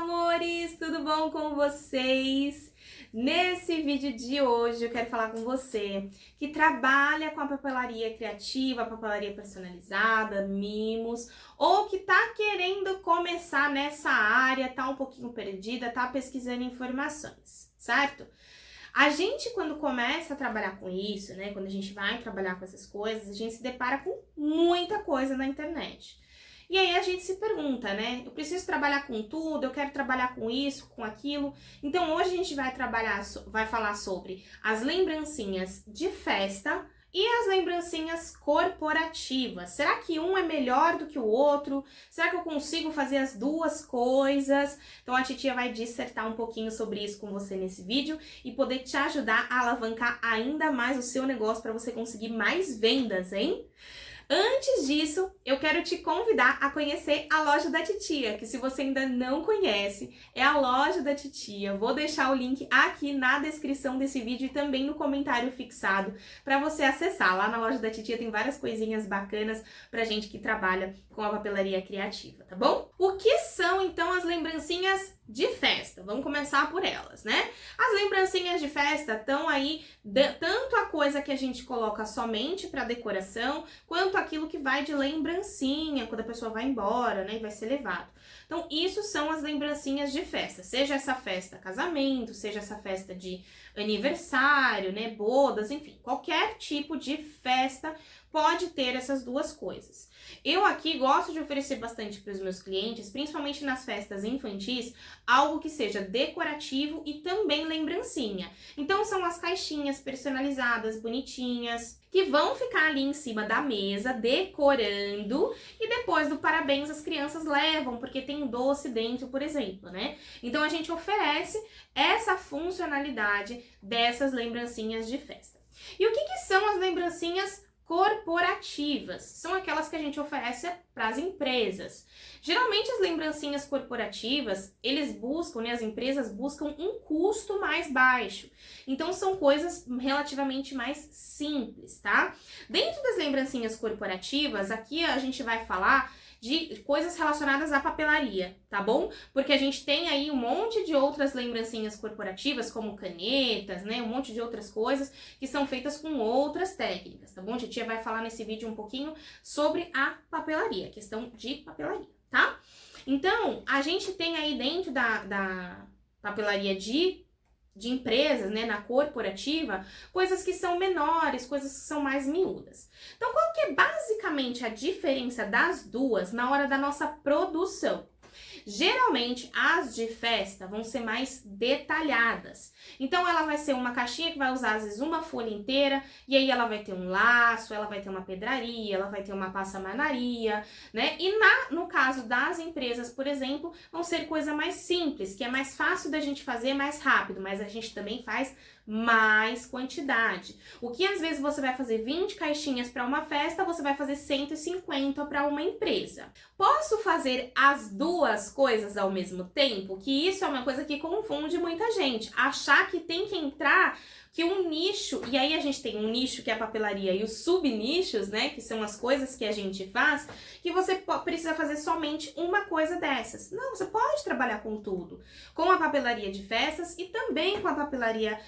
amores! Tudo bom com vocês? Nesse vídeo de hoje eu quero falar com você que trabalha com a papelaria criativa, a papelaria personalizada, mimos, ou que tá querendo começar nessa área, tá um pouquinho perdida, tá pesquisando informações, certo? A gente, quando começa a trabalhar com isso, né, quando a gente vai trabalhar com essas coisas, a gente se depara com muita coisa na internet. E aí a gente se pergunta, né, eu preciso trabalhar com tudo, eu quero trabalhar com isso, com aquilo. Então hoje a gente vai falar sobre as lembrancinhas de festa e as lembrancinhas corporativas. Será que um é melhor do que o outro? Será que eu consigo fazer as duas coisas? Então a titia vai dissertar um pouquinho sobre isso com você nesse vídeo e poder te ajudar a alavancar ainda mais o seu negócio para você conseguir mais vendas, hein? Antes disso, eu quero te convidar a conhecer a Loja da Titia, que se você ainda não conhece, é a Loja da Titia. Vou deixar o link aqui na descrição desse vídeo e também no comentário fixado para você acessar. Lá na Loja da Titia tem várias coisinhas bacanas pra gente que trabalha com a papelaria criativa, tá bom? O que são, então, as lembrancinhas de festa? Vamos começar por elas, né? As lembrancinhas de festa estão aí, tanto a coisa que a gente coloca somente para decoração, quanto aquilo que vai de lembrancinha, quando a pessoa vai embora, né, e vai ser levado. Então, isso são as lembrancinhas de festa, seja essa festa casamento, seja essa festa de aniversário, né, bodas, enfim, qualquer tipo de festa pode ter essas duas coisas. Eu aqui gosto de oferecer bastante para os meus clientes, principalmente nas festas infantis, algo que seja decorativo e também lembrancinha. Então são as caixinhas personalizadas, bonitinhas, que vão ficar ali em cima da mesa, decorando, e depois do parabéns as crianças levam, porque tem doce dentro, por exemplo, né? Então a gente oferece essa funcionalidade dessas lembrancinhas de festa. E o que são as lembrancinhas corporativas? São aquelas que a gente oferece para as empresas. Geralmente as lembrancinhas corporativas, eles buscam, né, as empresas buscam um custo mais baixo. Então são coisas relativamente mais simples, tá? Dentro das lembrancinhas corporativas, aqui a gente vai falar de coisas relacionadas à papelaria, tá bom? Porque a gente tem aí um monte de outras lembrancinhas corporativas, como canetas, né? Um monte de outras coisas que são feitas com outras técnicas, tá bom? A titia vai falar nesse vídeo um pouquinho sobre a papelaria, questão de papelaria, tá? Então, a gente tem aí dentro da papelaria de empresas, né, na corporativa, coisas que são menores, coisas que são mais miúdas. Então, qual que é basicamente a diferença das duas na hora da nossa produção? Geralmente, as de festa vão ser mais detalhadas. Então, ela vai ser uma caixinha que vai usar, às vezes, uma folha inteira, e aí ela vai ter um laço, ela vai ter uma pedraria, ela vai ter uma passamanaria, né? E no caso das empresas, por exemplo, vão ser coisa mais simples, que é mais fácil da gente fazer, mais rápido, mas a gente também faz mais quantidade. O que às vezes você vai fazer 20 caixinhas para uma festa, você vai fazer 150 para uma empresa. Posso fazer as duas coisas ao mesmo tempo? Que isso é uma coisa que confunde muita gente. Achar que tem que entrar que um nicho, e aí a gente tem um nicho que é a papelaria e os subnichos, né, que são as coisas que a gente faz, que você precisa fazer somente uma coisa dessas. Não, você pode trabalhar com tudo. Com a papelaria de festas e também com a papelaria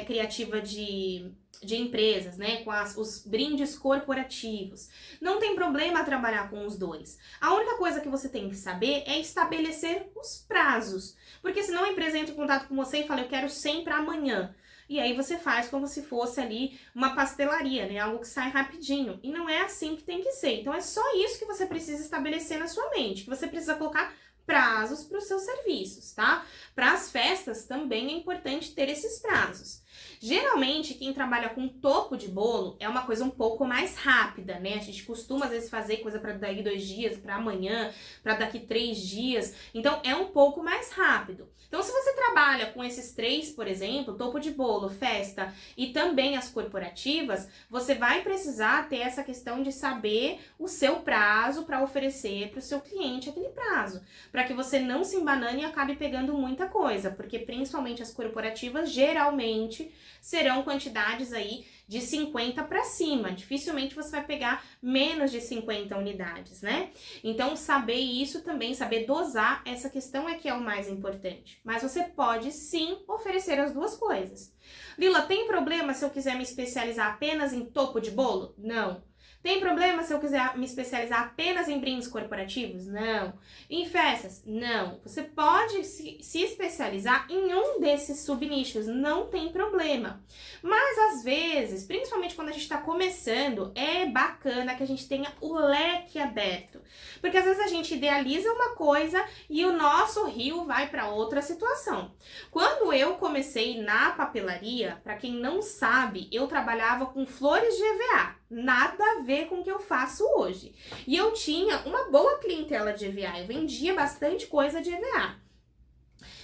criativa de empresas, né, com os brindes corporativos. Não tem problema trabalhar com os dois. A única coisa que você tem que saber é estabelecer os prazos, porque senão a empresa entra em contato com você e fala, eu quero 100 para amanhã. E aí você faz como se fosse ali uma pastelaria, né? Algo que sai rapidinho. E não é assim que tem que ser. Então é só isso que você precisa estabelecer na sua mente, que você precisa colocar prazos para os seus serviços, tá? Para as festas também é importante ter esses prazos. Geralmente, quem trabalha com topo de bolo é uma coisa um pouco mais rápida, né? A gente costuma, às vezes, fazer coisa para daqui 2 dias, para amanhã, para daqui 3 dias. Então, é um pouco mais rápido. Então, se você trabalha com esses 3, por exemplo, topo de bolo, festa e também as corporativas, você vai precisar ter essa questão de saber o seu prazo para oferecer para o seu cliente aquele prazo. para que você não se embanane e acabe pegando muita coisa, porque principalmente as corporativas geralmente serão quantidades aí de 50 para cima, dificilmente você vai pegar menos de 50 unidades, né? Então, saber isso também, saber dosar essa questão é que é o mais importante. Mas você pode sim oferecer as duas coisas. Lila, tem problema se eu quiser me especializar apenas em topo de bolo? Não. Tem problema se eu quiser me especializar apenas em brindes corporativos? Não. Em festas? Não. Você pode se especializar em um desses subnichos, não tem problema. Mas às vezes, principalmente quando a gente está começando, é bacana que a gente tenha o leque aberto. Porque às vezes a gente idealiza uma coisa e o nosso rio vai para outra situação. Quando eu comecei na papelaria, para quem não sabe, eu trabalhava com flores de EVA. Nada a ver com o que eu faço hoje. E eu tinha uma boa clientela de EVA, eu vendia bastante coisa de EVA.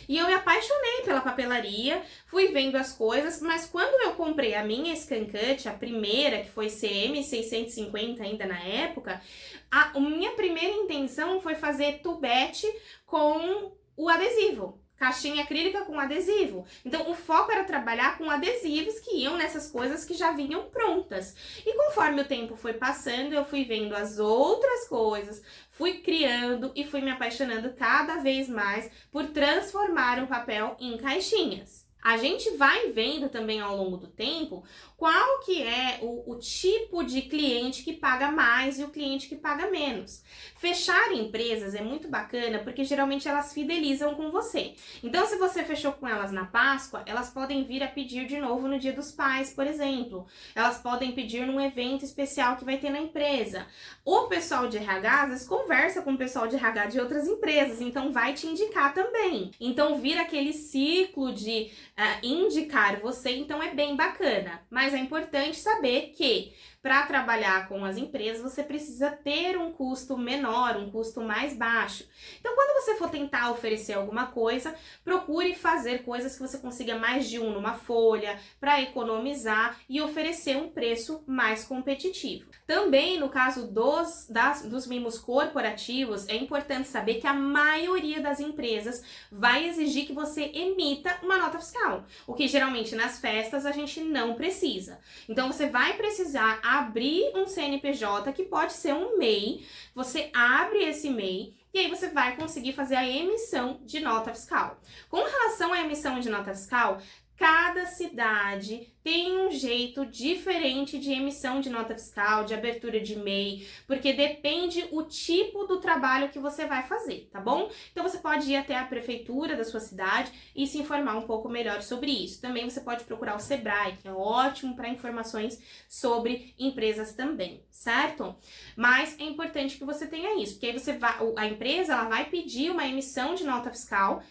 E eu me apaixonei pela papelaria, fui vendo as coisas, mas quando eu comprei a minha Scancut, a primeira, que foi CM650 ainda na época, a minha primeira intenção foi fazer tubete com o adesivo. Caixinha acrílica com adesivo. Então, o foco era trabalhar com adesivos que iam nessas coisas que já vinham prontas. E conforme o tempo foi passando, eu fui vendo as outras coisas, fui criando e fui me apaixonando cada vez mais por transformar o papel em caixinhas. A gente vai vendo também ao longo do tempo qual que é o tipo de cliente que paga mais e o cliente que paga menos. Fechar empresas é muito bacana porque geralmente elas fidelizam com você. Então, se você fechou com elas na Páscoa, elas podem vir a pedir de novo no Dia dos Pais, por exemplo. Elas podem pedir num evento especial que vai ter na empresa. O pessoal de RH, às vezes, conversa com o pessoal de RH de outras empresas, então vai te indicar também. Então, vira aquele ciclo de indicar você, então é bem bacana. Mas é importante saber que para trabalhar com as empresas, você precisa ter um custo menor, um custo mais baixo. Então, quando você for tentar oferecer alguma coisa, procure fazer coisas que você consiga mais de um numa folha, para economizar e oferecer um preço mais competitivo. Também, no caso dos mimos corporativos, é importante saber que a maioria das empresas vai exigir que você emita uma nota fiscal, o que geralmente nas festas a gente não precisa. Então, você vai precisar abrir um CNPJ, que pode ser um MEI, você abre esse MEI e aí você vai conseguir fazer a emissão de nota fiscal. Com relação à emissão de nota fiscal, cada cidade tem um jeito diferente de emissão de nota fiscal, de abertura de MEI, porque depende o tipo do trabalho que você vai fazer, tá bom? Então você pode ir até a prefeitura da sua cidade e se informar um pouco melhor sobre isso. Também você pode procurar o Sebrae, que é ótimo para informações sobre empresas também, certo? Mas é importante que você tenha isso, porque aí a empresa ela vai pedir uma emissão de nota fiscal,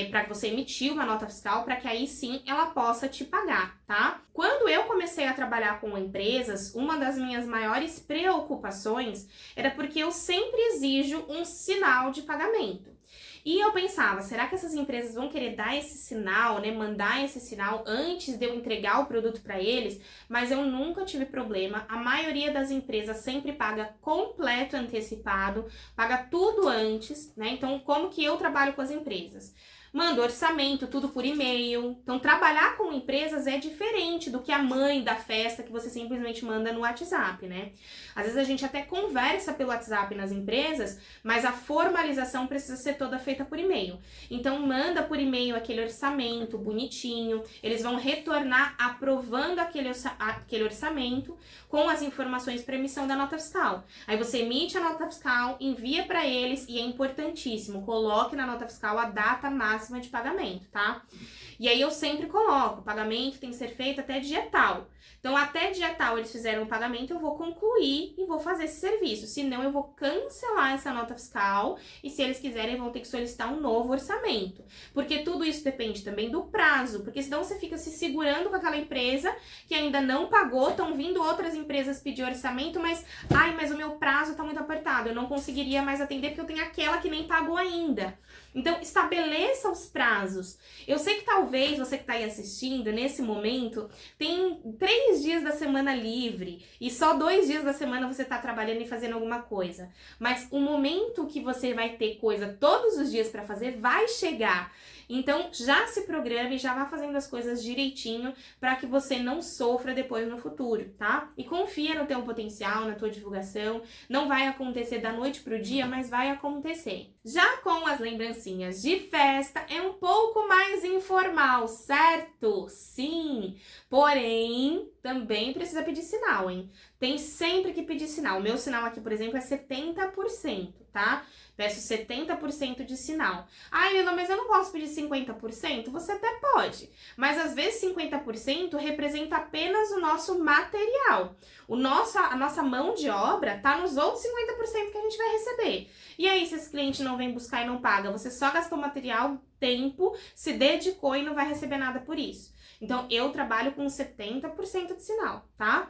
para você emitir uma nota fiscal, para que aí sim ela possa te pagar, tá? Quando eu comecei a trabalhar com empresas, uma das minhas maiores preocupações era porque eu sempre exijo um sinal de pagamento. E eu pensava, será que essas empresas vão querer dar esse sinal, né, mandar esse sinal antes de eu entregar o produto para eles? Mas eu nunca tive problema, a maioria das empresas sempre paga completo antecipado, paga tudo antes, né? Então, como que eu trabalho com as empresas? Manda orçamento, tudo por e-mail. Então, trabalhar com empresas é diferente do que a mãe da festa que você simplesmente manda no WhatsApp, né? Às vezes a gente até conversa pelo WhatsApp nas empresas, mas a formalização precisa ser toda feita por e-mail. Então, manda por e-mail aquele orçamento bonitinho, eles vão retornar aprovando aquele orçamento com as informações para emissão da nota fiscal. Aí você emite a nota fiscal, envia para eles e é importantíssimo, coloque na nota fiscal a data máxima de pagamento, tá? E aí eu sempre coloco, o pagamento tem que ser feito até dia tal. Então, até dia tal eles fizeram o pagamento, eu vou concluir e vou fazer esse serviço. Senão, eu vou cancelar essa nota fiscal e se eles quiserem, vão ter que solicitar um novo orçamento. Porque tudo isso depende também do prazo, porque senão você fica se segurando com aquela empresa que ainda não pagou, estão vindo outras empresas pedir orçamento, mas o meu prazo tá muito apertado, eu não conseguiria mais atender porque eu tenho aquela que nem pagou ainda. Então, estabeleça os prazos. Eu sei que talvez você que está aí assistindo, nesse momento, tem 3 dias da semana livre e só 2 dias da semana você está trabalhando e fazendo alguma coisa. Mas o momento que você vai ter coisa todos os dias para fazer vai chegar. Então, já se programe, já vá fazendo as coisas direitinho para que você não sofra depois no futuro, tá? E confia no teu potencial, na tua divulgação. Não vai acontecer da noite pro dia, mas vai acontecer. Já com as lembrancinhas de festa, é um pouco mais informal, certo? Sim! Porém, também precisa pedir sinal, hein? Tem sempre que pedir sinal. O meu sinal aqui, por exemplo, é 70%, tá? Peço 70% de sinal. Ah, Lila, mas eu não posso pedir 50%? Você até pode. Mas às vezes 50% representa apenas o nosso material. A nossa mão de obra tá nos outros 50% que a gente vai receber. E aí, se esse cliente não vem buscar e não paga, você só gastou material, tempo, se dedicou e não vai receber nada por isso. Então, eu trabalho com 70% de sinal, tá?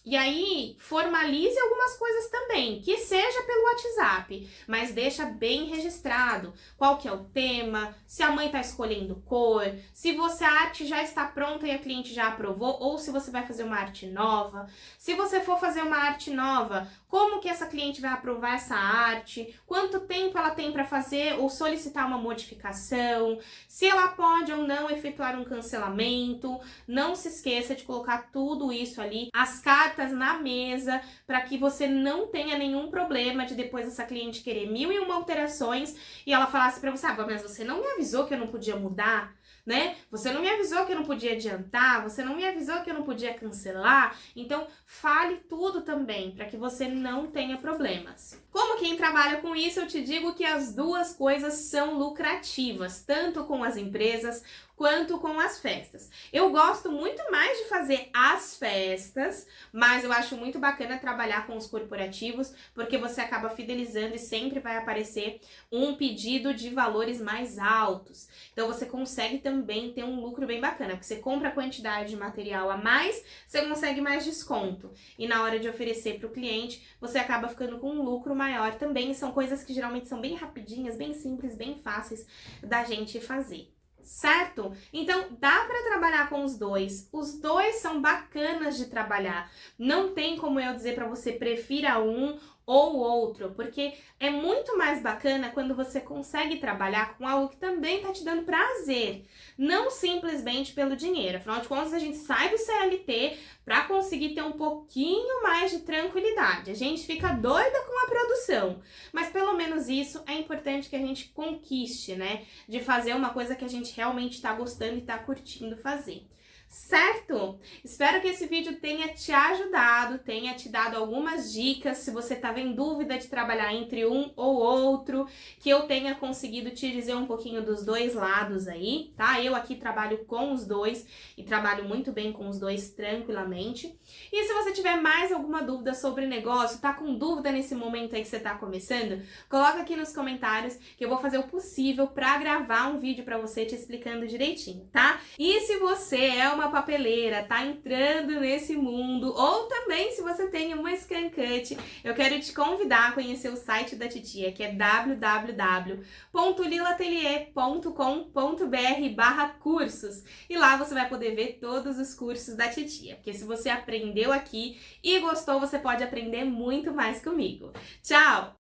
E aí, formalize algumas coisas também, que seja pelo WhatsApp, mas deixa bem registrado qual que é o tema, se a mãe tá escolhendo cor, se a arte já está pronta e a cliente já aprovou, ou se você vai fazer uma arte nova. Se você for fazer uma arte nova, como que essa cliente vai aprovar essa arte, quanto tempo ela tem para fazer ou solicitar uma modificação, se ela pode ou não efetuar um cancelamento. Não se esqueça de colocar tudo isso ali, as cartas na mesa, para que você não tenha nenhum problema de depois essa cliente querer 1001 alterações e ela falasse para você, mas você não me avisou que eu não podia mudar, né? Você não me avisou que eu não podia adiantar, você não me avisou que eu não podia cancelar. Então, fale tudo também, para que você não tenha problemas. Como quem trabalha com isso, eu te digo que as duas coisas são lucrativas, tanto com as empresas quanto com as festas. Eu gosto muito mais de fazer as festas, mas eu acho muito bacana trabalhar com os corporativos, porque você acaba fidelizando e sempre vai aparecer um pedido de valores mais altos. Então você consegue também ter um lucro bem bacana, porque você compra a quantidade de material a mais, você consegue mais desconto. E na hora de oferecer para o cliente, você acaba ficando com um lucro maior também. São coisas que geralmente são bem rapidinhas, bem simples, bem fáceis da gente fazer. Certo? Então, dá para trabalhar com os dois. Os dois são bacanas de trabalhar. Não tem como eu dizer para você prefira um ou outro, porque é muito mais bacana quando você consegue trabalhar com algo que também tá te dando prazer, não simplesmente pelo dinheiro. Afinal de contas, a gente sai do CLT para conseguir ter um pouquinho mais de tranquilidade. A gente fica doida com a produção, mas pelo menos isso é importante que a gente conquiste, né? De fazer uma coisa que a gente realmente tá gostando e tá curtindo fazer. Certo? Espero que esse vídeo tenha te ajudado, tenha te dado algumas dicas, se você estava em dúvida de trabalhar entre um ou outro, que eu tenha conseguido te dizer um pouquinho dos dois lados aí, tá? Eu aqui trabalho com os dois e trabalho muito bem com os dois tranquilamente. E se você tiver mais alguma dúvida sobre negócio, tá com dúvida nesse momento aí que você tá começando, coloca aqui nos comentários que eu vou fazer o possível para gravar um vídeo para você te explicando direitinho, tá? E se você é uma papeleira, tá entrando nesse mundo, ou também se você tem uma Scan Cut, eu quero te convidar a conhecer o site da Titia, que é www.lilatelier.com.br/cursos, e lá você vai poder ver todos os cursos da Titia, porque se você aprendeu aqui e gostou, você pode aprender muito mais comigo. Tchau!